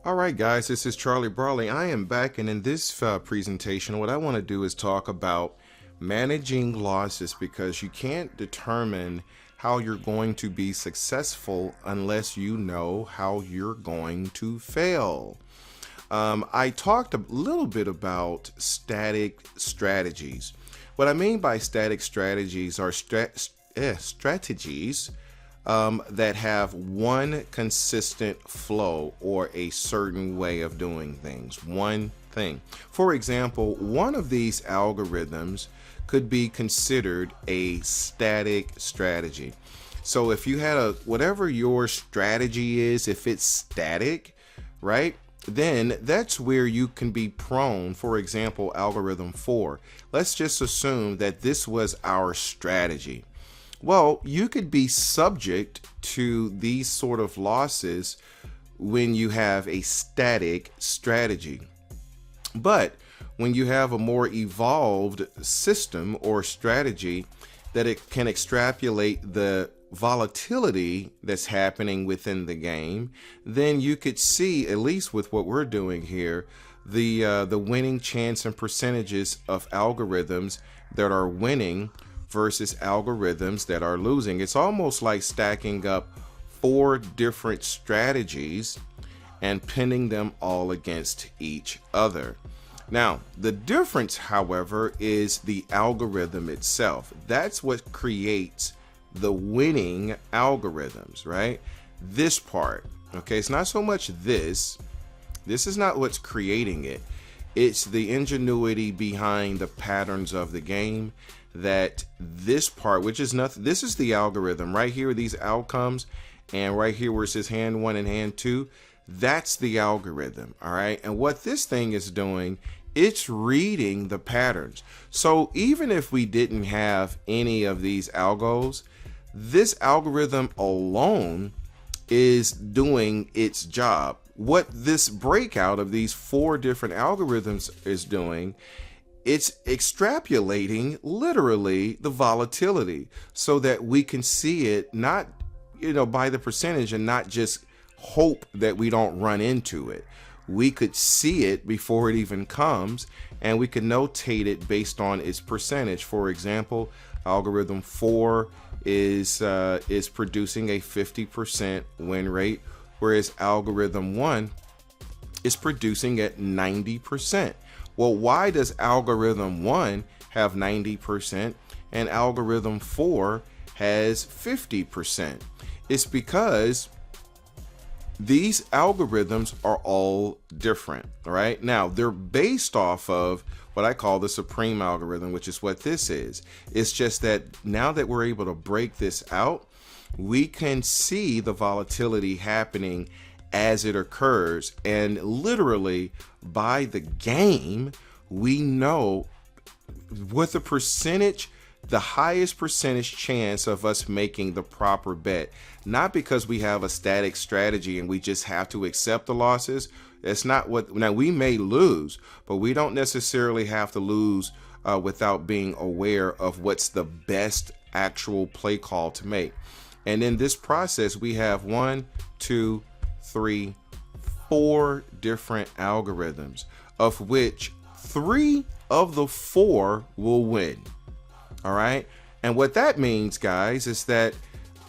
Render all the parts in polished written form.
All right, guys, this is Charlie Brawley. I am back, and in this presentation, what I want to do is talk about managing losses because you can't determine how you're going to be successful unless you know how you're going to fail. I talked a little bit about static strategies. What I mean by static strategies are strategies that have one consistent flow or a certain way of doing things, one thing. For example, one of these algorithms could be considered a static strategy. So if you had whatever your strategy is, if it's static, right? Then that's where you can be prone. For example, algorithm 4. Let's just assume that this was our strategy. Well, you could be subject to these sort of losses when you have a static strategy. But when you have a more evolved system or strategy that it can extrapolate the volatility that's happening within the game, then you could see, at least with what we're doing here, the winning chance and percentages of algorithms that are winning versus algorithms that are losing. It's almost like stacking up 4 different strategies and pinning them all against each other. Now, the difference, however, is the algorithm itself. That's what creates the winning algorithms, right? This part, okay? It's not so much this. This is not what's creating it. It's the ingenuity behind the patterns of the game. That this part, which is nothing, this is the algorithm right here, these outcomes, and right here where it says hand 1 and hand 2, that's the algorithm. All right, and what this thing is doing, it's reading the patterns. So even if we didn't have any of these algos, this algorithm alone is doing its job. What this breakout of these 4 different algorithms is doing, it's extrapolating literally the volatility so that we can see it not, by the percentage and not just hope that we don't run into it. We could see it before it even comes, and we can notate it based on its percentage. For example, algorithm 4 is producing a 50% win rate, whereas algorithm 1 is producing at 90%. Well, why does algorithm 1 have 90% and algorithm 4 has 50%? It's because these algorithms are all different, right? Now, they're based off of what I call the supreme algorithm, which is what this is. It's just that now that we're able to break this out, we can see the volatility happening as it occurs, and literally by the game we know what the highest percentage chance of us making the proper bet, not because we have a static strategy and we just have to accept the losses. That's not what. Now, we may lose, but we don't necessarily have to lose without being aware of what's the best actual play call to make. And in this process, we have 1, 2, 3, 4 different algorithms, of which 3 of the 4 will win. All right. And what that means, guys, is that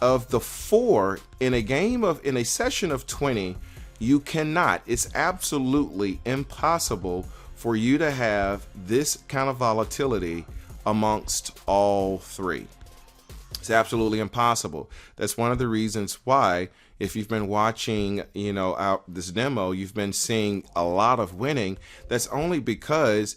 of the 4 in a session of 20, it's absolutely impossible for you to have this kind of volatility amongst all 3. It's absolutely impossible. That's one of the reasons why, if you've been watching, this demo, you've been seeing a lot of winning. That's only because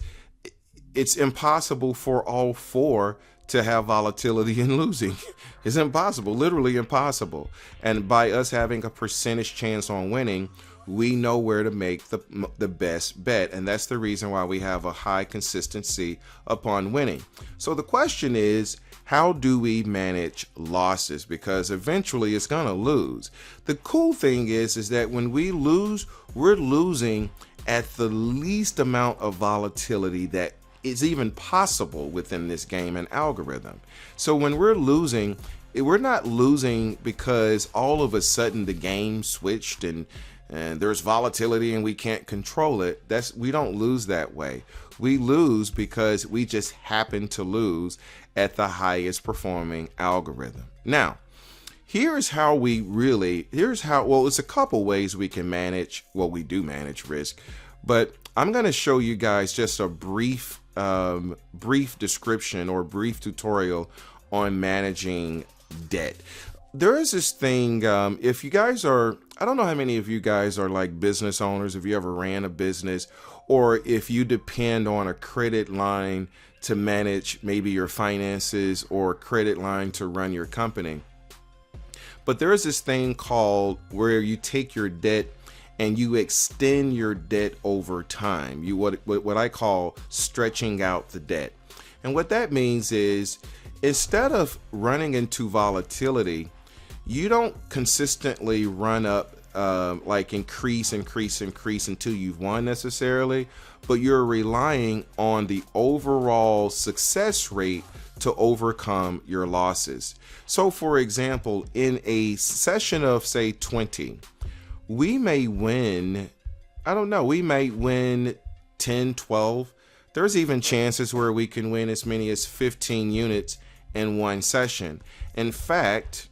it's impossible for all 4 to have volatility and losing. It's impossible, literally impossible. And by us having a percentage chance on winning, we know where to make the best bet. And that's the reason why we have a high consistency upon winning. So the question is, how do we manage losses? Because eventually it's gonna lose. The cool thing is that when we lose, we're losing at the least amount of volatility that is even possible within this game and algorithm. So when we're losing, we're not losing because all of a sudden the game switched and and there's volatility and we can't control it. We don't lose that way. We lose because we just happen to lose at the highest performing algorithm. Now, here's how, well, it's a couple ways we can manage, well, we do manage risk, but I'm going to show you guys just a brief description or brief tutorial on managing debt. There is this thing, if you guys are, I don't know how many of you guys are like business owners, if you ever ran a business, or if you depend on a credit line to manage maybe your finances or a credit line to run your company. But there is this thing called where you take your debt and you extend your debt over time. What I call stretching out the debt. And what that means is, instead of running into volatility, you don't consistently run up, like increase until you've won necessarily, but you're relying on the overall success rate to overcome your losses. So for example, in a session of say 20, we may win, we may win 10, 12. There's even chances where we can win as many as 15 units in one session. In fact,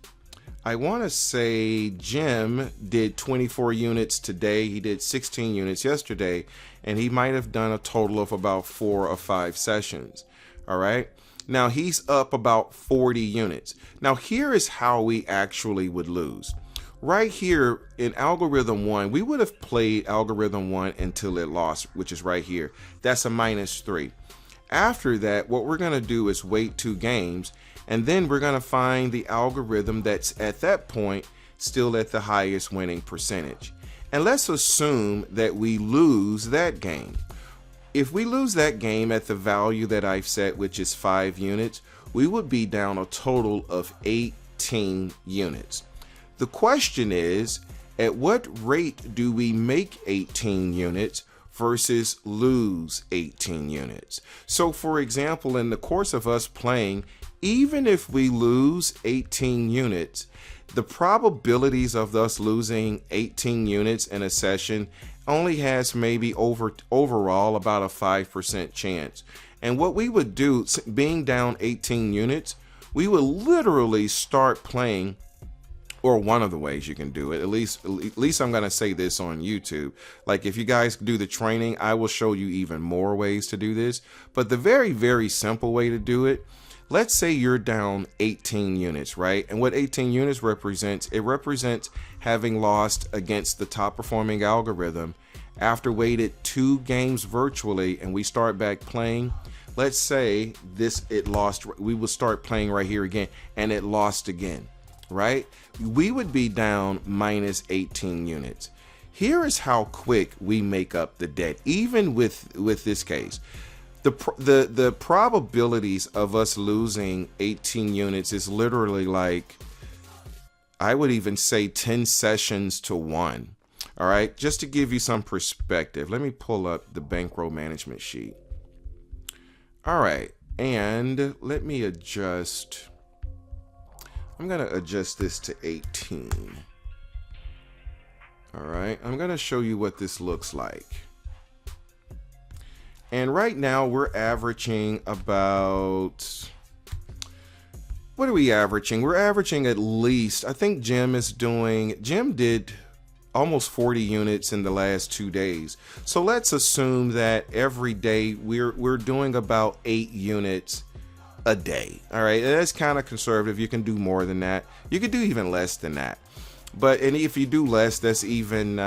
I want to say Jim did 24 units today. He did 16 units yesterday, and he might have done a total of about 4 or 5 sessions. All right. Now he's up about 40 units. Now here is how we actually would lose. Right here in algorithm 1, we would have played algorithm 1 until it lost, which is right here. That's a -3. After that, what we're going to do is wait 2 games, and then we're going to find the algorithm that's at that point still at the highest winning percentage. And let's assume that we lose that game. If we lose that game at the value that I've set, which is 5 units, we would be down a total of 18 units. The question is, at what rate do we make 18 units versus lose 18 units? So for example, in the course of us playing, even if we lose 18 units, the probabilities of us losing 18 units in a session only has maybe overall about a 5% chance. And what we would do, being down 18 units, we would literally start playing, or one of the ways you can do it, at least I'm going to say this on YouTube. Like if you guys do the training, I will show you even more ways to do this. But the very, very simple way to do it, let's say you're down 18 units, right? And what 18 units represents, it represents having lost against the top performing algorithm after waited 2 games virtually, and we start back playing. Let's say it lost, we will start playing right here again, and it lost again, right? We would be down -18 units. Here is how quick we make up the debt, even with this case. The probabilities of us losing 18 units is literally like, I would even say 10 sessions to 1. All right, just to give you some perspective, let me pull up the bankroll management sheet. All right, and let me adjust. I'm going to adjust this to 18. All right, I'm going to show you what this looks like. And right now we're averaging about, what are we averaging? We're averaging at least, I think Jim did almost 40 units in the last 2 days. So let's assume that every day we're doing about 8 units a day. All right, that's kind of conservative. You can do more than that. You could do even less than that. And if you do less, that's even,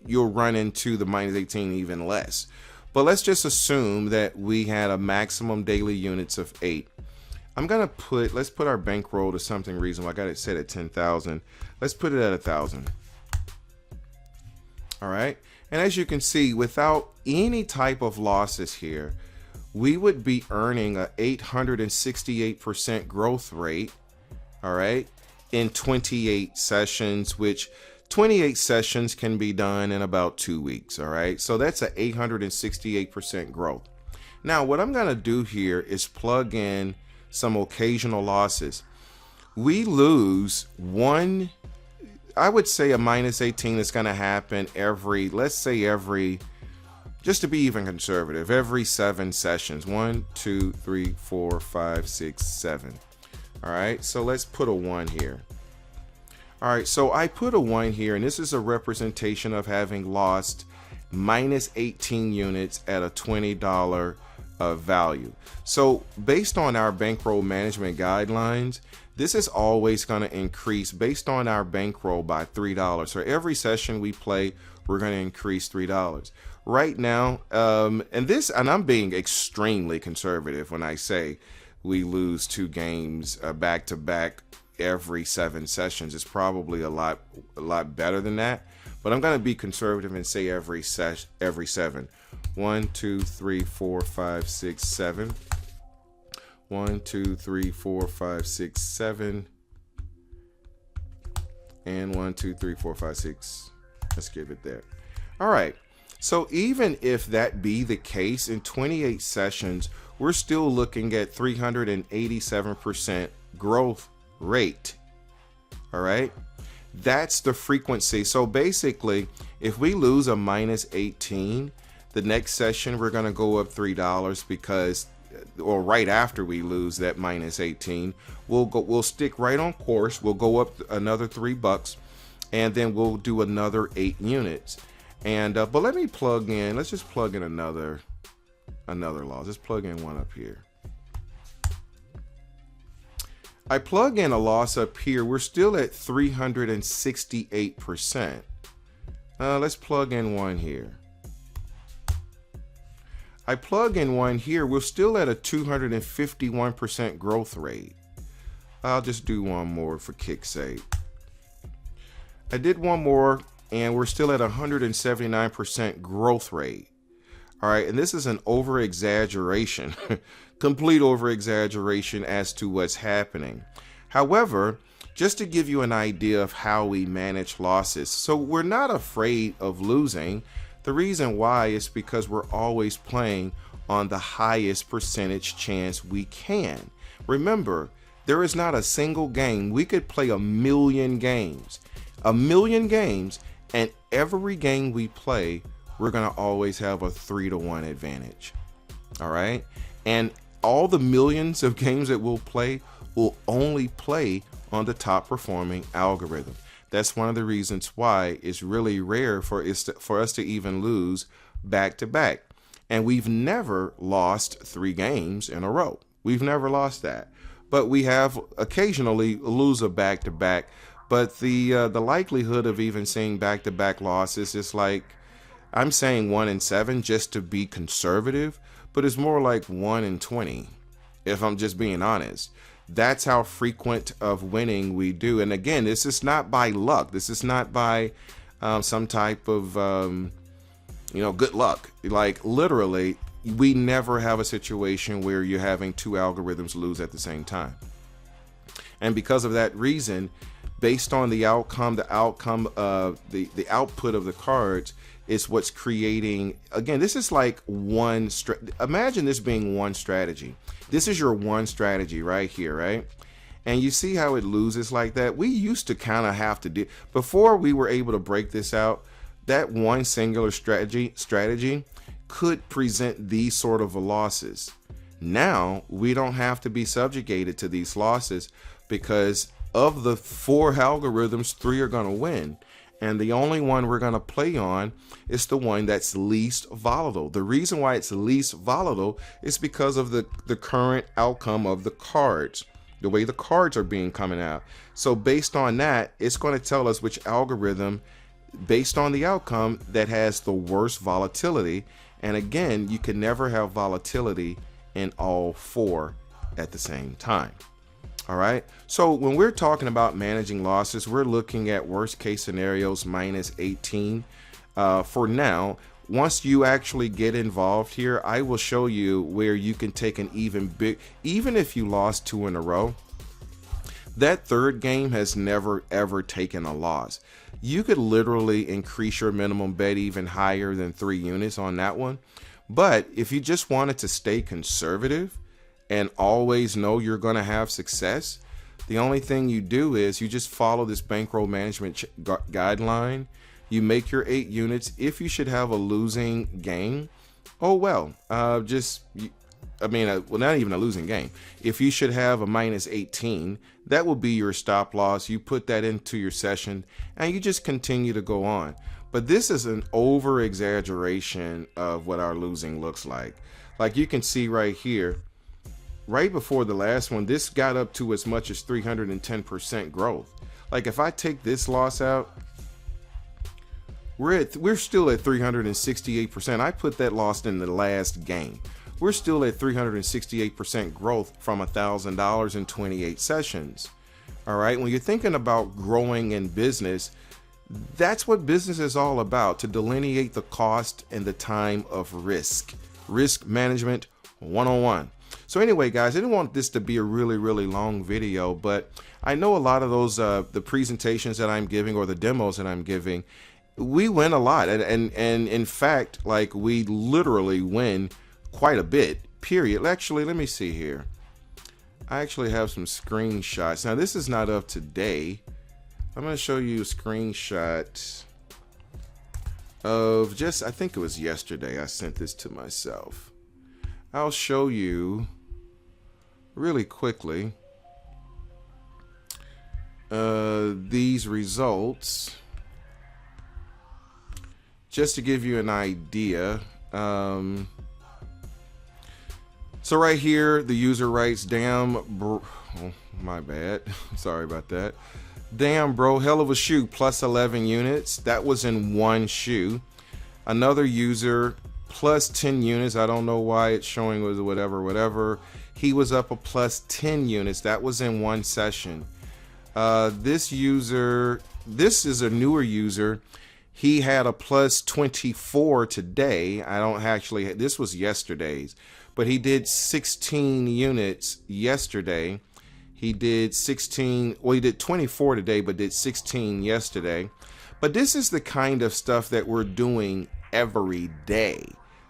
you'll run into the -18 even less. But let's just assume that we had a maximum daily units of 8. Let's put our bankroll to something reasonable. I got it set at 10,000. Let's put it at 1,000. All right. And as you can see, without any type of losses here, we would be earning a 868% growth rate. All right. In 28 sessions, which 28 sessions can be done in about 2 weeks. All right. So that's an 868% growth. Now, what I'm going to do here is plug in some occasional losses. We lose one. I would say a minus 18 is going to happen every, let's say every, just to be even conservative, every 7 sessions. 1, 2, 3, 4, 5, 6, 7. All right, so let's put a 1 here. All right, so I put a 1 here, and this is a representation of having lost minus 18 units at a $20 value. So based on our bankroll management guidelines, this is always going to increase based on our bankroll by $3. So every session we play, we're going to increase $3. Right now, and I'm being extremely conservative when I say we lose 2 games back to back every 7 sessions. It's probably a lot better than that, but I'm going to be conservative and say every 7. 1, 2, 3, 4, 5, 6, 7. 1, 2, 3, 4, 5, 6, 7. And 1, 2, 3, 4, 5, 6. Let's give it there. All right. So even if that be the case, in 28 sessions, we're still looking at 387% growth rate. All right. That's the frequency. So basically, if we lose a minus 18, the next session we're going to go up $3 because, or right after we lose that minus 18, we'll stick right on course. We'll go up another $3, and then we'll do another 8 units. And but let me plug in. Let's just plug in another loss. Let's plug in one up here. I plug in a loss up here. We're still at 368%. Let's plug in one here. I plug in one here. We're still at a 251% growth rate. I'll just do one more for kick's sake. I did one more, and we're still at 179% growth rate. All right, and this is an over-exaggeration, complete over-exaggeration as to what's happening. However, just to give you an idea of how we manage losses, so we're not afraid of losing. The reason why is because we're always playing on the highest percentage chance we can. Remember, there is not a single game. We could play a million games, and every game we play, we're going to always have a 3-to-1 advantage. All right. And all the millions of games that we'll play will only play on the top performing algorithm. That's one of the reasons why it's really rare for us to even lose back to back. And we've never lost 3 games in a row. We've never lost that. But we have occasionally lose a back to back. But the likelihood of even seeing back to back losses is like, I'm saying 1 in 7 just to be conservative, but it's more like 1 in 20, if I'm just being honest. That's how frequent of winning we do. And again, this is not by luck. This is not by some type of, good luck. Like literally, we never have a situation where you're having 2 algorithms lose at the same time. And because of that reason, based on the outcome, the output of the cards is what's creating. Again, this is like imagine this being one strategy. This is your one strategy right here, right? And you see how it loses like that? We used to kind of have to do, before we were able to break this out, that one singular strategy could present these sort of losses. Now we don't have to be subjugated to these losses because of the 4 algorithms, 3 are going to win. And the only one we're going to play on is the one that's least volatile. The reason why it's least volatile is because of the current outcome of the cards, the way the cards are being coming out. So based on that, it's going to tell us which algorithm, based on the outcome, that has the worst volatility. And again, you can never have volatility in all 4 at the same time. All right. So when we're talking about managing losses, we're looking at worst case scenarios minus 18 for now. Once you actually get involved here, I will show you where you can take an even if you lost 2 in a row, that 3rd game has never ever taken a loss. You could literally increase your minimum bet even higher than 3 units on that one. But if you just wanted to stay conservative and always know you're going to have success, The only thing you do is you just follow this bankroll management guideline. You make your 8 units. If you should have a losing game, oh well, well, not even a losing game. If you should have a minus 18, that will be your stop loss. You put that into your session and you just continue to go on. But this is an over exaggeration of what our losing looks like. Like you can see right here, right before the last one, this got up to as much as 310% growth. Like if I take this loss out, we're still at 368%. I put that loss in the last game. We're still at 368% growth from $1,000 in 28 sessions. All right. When you're thinking about growing in business, that's what business is all about, to delineate the cost and the time of risk. Risk management 101. So anyway, guys, I didn't want this to be a really, really long video, but I know a lot of those, the presentations that I'm giving or the demos that I'm giving, we win a lot. And in fact, like we literally win quite a bit, period. Actually, let me see here. I actually have some screenshots. Now, this is not of today. I'm going to show you a screenshot of just, I think it was yesterday I sent this to myself. I'll show you really quickly these results just to give you an idea. So right here, the user writes, damn, bro, oh, my bad. Sorry about that. Damn, bro, hell of a shoe, plus 11 units. That was in one shoe. Another user, plus 10 units. I don't know why it's showing was whatever. He was up a plus 10 units. That was in one session. This user, this is a newer user. He had a plus 24 today. I don't actually, this was yesterday's, but he did 16 units yesterday. He did 16, well, he did 24 today, but did 16 yesterday. But this is the kind of stuff that we're doing every day.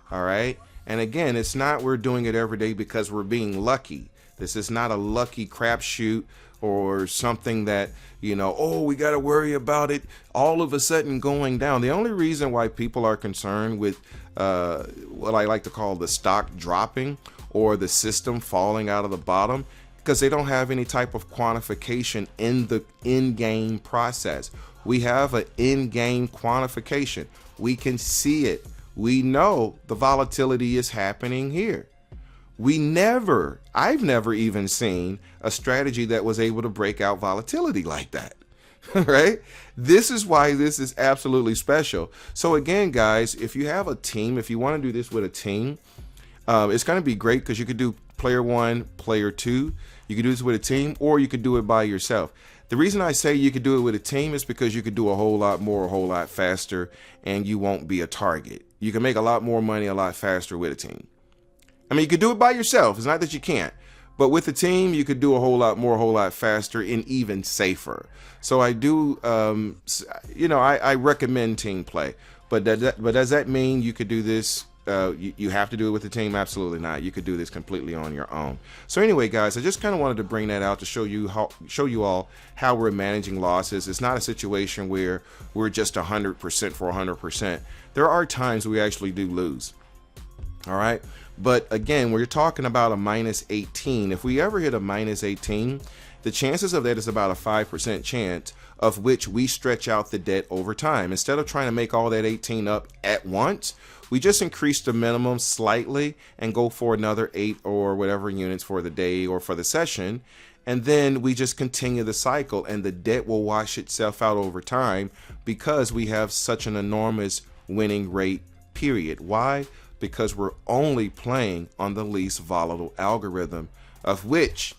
All right. And again, it's not we're doing it every day because we're being lucky. This is not a lucky crapshoot or something that, you know, oh, we got to worry about it all of a sudden going down. The only reason why people are concerned with what I like to call the stock dropping or the system falling out of the bottom, because they don't have any type of quantification in the in-game process. We have an in-game quantification. We can see it. We know the volatility is happening here. I've never even seen a strategy that was able to break out volatility like that, right? This is why this is absolutely special. So again, guys, if you have a team, if you want to do this with a team, it's going to be great because you could do player 1, player 2. You could do this with a team, or you could do it by yourself. The reason I say you could do it with a team is because you could do a whole lot more, a whole lot faster, and you won't be a target. You can make a lot more money a lot faster with a team. I mean, you could do it by yourself. It's not that you can't. But with a team, you could do a whole lot more, a whole lot faster, and even safer. So I do, I recommend team play. But does that mean you could do this? You have to do it with a team? Absolutely not. You could do this completely on your own. So anyway, guys, I just kind of wanted to bring that out to show you all how we're managing losses. It's not a situation where we're just 100% for 100%. There are times we actually do lose. All right. But again, we're talking about a minus 18. If we ever hit a minus 18, the chances of that is about a 5% chance, of which we stretch out the debt over time. Instead of trying to make all that 18 up at once, we just increase the minimum slightly and go for another 8 or whatever units for the day or for the session. And then we just continue the cycle, and the debt will wash itself out over time because we have such an enormous winning rate, period. Why? Because we're only playing on the least volatile algorithm, of which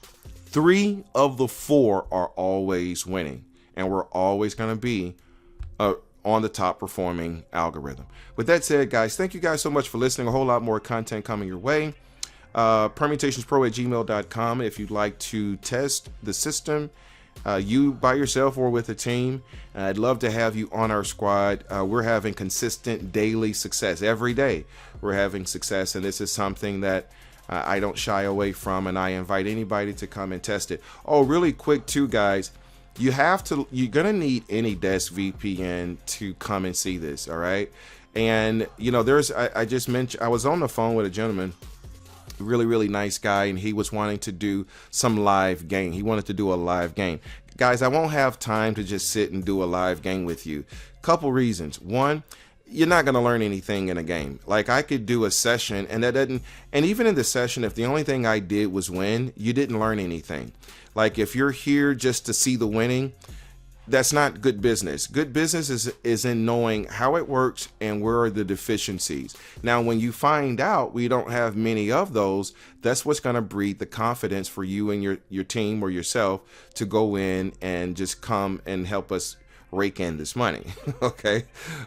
3 of the 4 are always winning, and we're always going to be on the top performing algorithm. With that said, guys, thank you guys so much for listening. A whole lot more content coming your way. Permutationspro@gmail.com if you'd like to test the system, you by yourself or with a team. I'd love to have you on our squad. We're having consistent daily success every day. We're having success, and this is something that I don't shy away from, and I invite anybody to come and test it. Oh, really quick too, guys. You're gonna need any desk VPN to come and see this. All right. And I just mentioned, I was on the phone with a gentleman, really nice guy, and he was wanting to do some live game. He wanted to do a live game. Guys, I won't have time to just sit and do a live game with you. Couple reasons. One, you're not going to learn anything in a game. Like, I could do a session and even in the session, if the only thing I did was win, you didn't learn anything. Like, if you're here just to see the winning, that's not good business. Good business is in knowing how it works and where are the deficiencies. Now, when you find out we don't have many of those, that's what's going to breed the confidence for you and your team or yourself to go in and just come and help us rake in this money. Okay.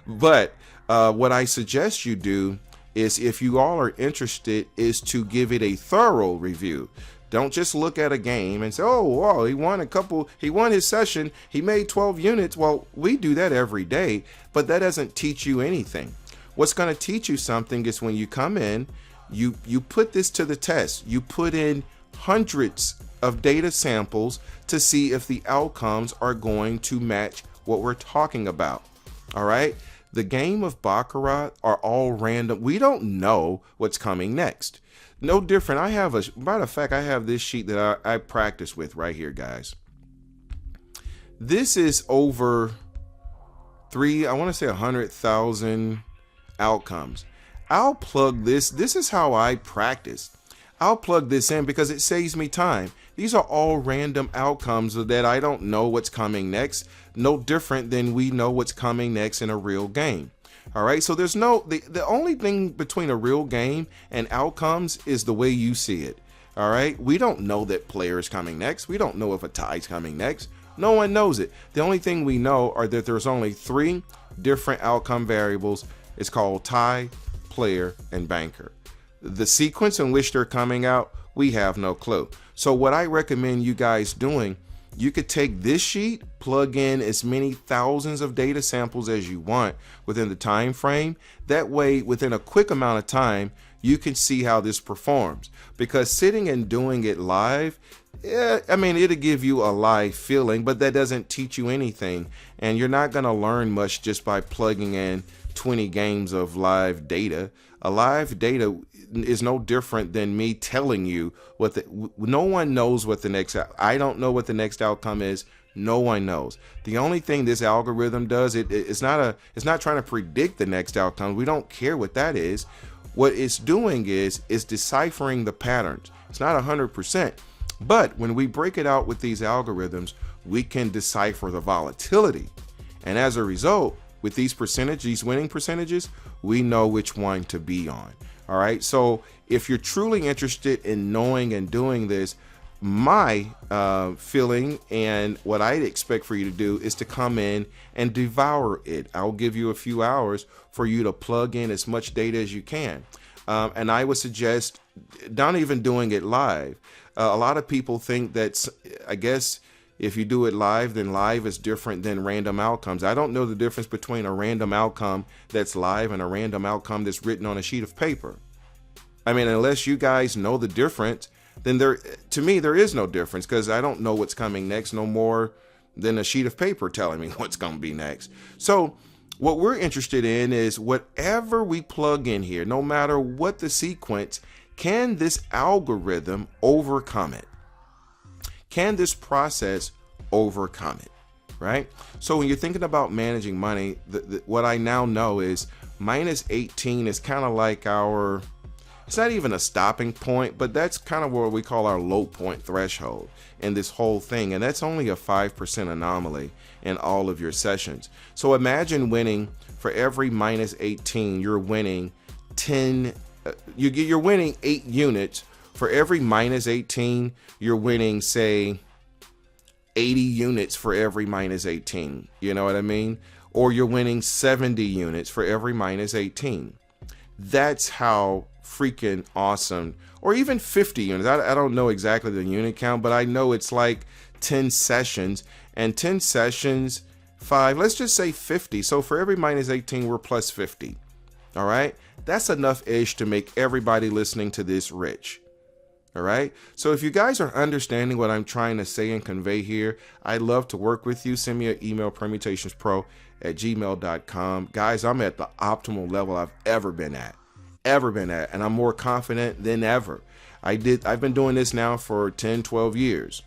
But what I suggest you do is, if you all are interested, is to give it a thorough review. Don't just look at a game and say, oh, wow, he won his session, he made 12 units. Well, we do that every day, but that doesn't teach you anything. What's going to teach you something is when you come in, you put this to the test. You put in hundreds of data samples to see if the outcomes are going to match what we're talking about. All right. The game of Baccarat are all random. We don't know what's coming next. No different. Matter of fact, I have this sheet that I practice with right here, guys. This is over I want to say 100,000 outcomes. I'll plug this. This is how I practice. I'll plug this in because it saves me time. These are all random outcomes that I don't know what's coming next. No different than we know what's coming next in a real game. All right. So there's the only thing between a real game and outcomes is the way you see it. All right. We don't know that player is coming next. We don't know if a tie's coming next. No one knows it. The only thing we know are that there's only 3 different outcome variables. It's called tie, player, and banker. The sequence in which they're coming out, we have no clue. So what I recommend you guys doing, you could take this sheet, plug in as many thousands of data samples as you want within the time frame. That way, within a quick amount of time, you can see how this performs. Because sitting and doing it live, it'll give you a live feeling, but that doesn't teach you anything. And you're not going to learn much just by plugging in 20 games of live data. A live data is no different than me telling you no one knows what the next, I don't know what the next outcome is. No one knows. The only thing this algorithm does, it's not trying to predict the next outcome. We don't care what that is. What it's doing is deciphering the patterns. It's not 100%, but when we break it out with these algorithms, we can decipher the volatility. And as a result, with these winning percentages, we know which one to be on. All right. So if you're truly interested in knowing and doing this, my feeling and what I'd expect for you to do is to come in and devour it. I'll give you a few hours for you to plug in as much data as you can. And I would suggest not even doing it live. A lot of people think that, I guess, if you do it live, then live is different than random outcomes. I don't know the difference between a random outcome that's live and a random outcome that's written on a sheet of paper. I mean, unless you guys know the difference, then to me, there is no difference, because I don't know what's coming next no more than a sheet of paper telling me what's going to be next. So what we're interested in is whatever we plug in here, no matter what the sequence, can this algorithm overcome it? Can this process overcome it, right? So when you're thinking about managing money, what I now know is minus 18 is kind of like it's not even a stopping point, but that's kind of what we call our low point threshold in this whole thing. And that's only a 5% anomaly in all of your sessions. So imagine winning for every minus 18, you're winning 10, you're winning 8 units. For every minus 18, you're winning, say, 80 units for every minus 18. You know what I mean? Or you're winning 70 units for every minus 18. That's how freaking awesome. Or even 50 units. I don't know exactly the unit count, but I know it's like 10 sessions. And 10 sessions, 5, let's just say 50. So for every minus 18, we're plus 50. All right? That's enough ish to make everybody listening to this rich. All right. So if you guys are understanding what I'm trying to say and convey here, I'd love to work with you. Send me an email, permutationspro@gmail.com. Guys, I'm at the optimal level I've ever been at. And I'm more confident than ever. I've been doing this now for 10, 12 years.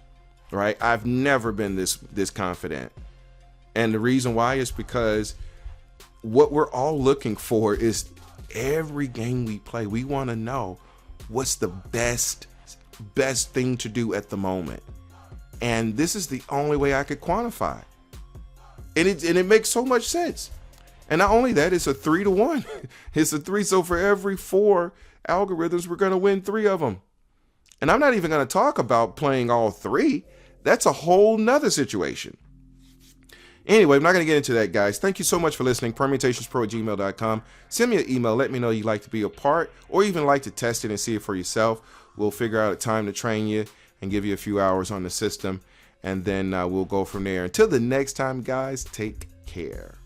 Right? I've never been this confident. And the reason why is because what we're all looking for is every game we play, we want to know what's the best thing to do at the moment. And this is the only way I could quantify. And it makes so much sense. And not only that, it's a 3-to-1. It's a 3. So for every 4 algorithms, we're going to win 3 of them. And I'm not even going to talk about playing all 3. That's a whole nother situation. Anyway, I'm not going to get into that, guys. Thank you so much for listening. Permutationspro@gmail.com. Send me an email. Let me know you'd like to be a part or even like to test it and see it for yourself. We'll figure out a time to train you and give you a few hours on the system. And then we'll go from there. Until the next time, guys, take care.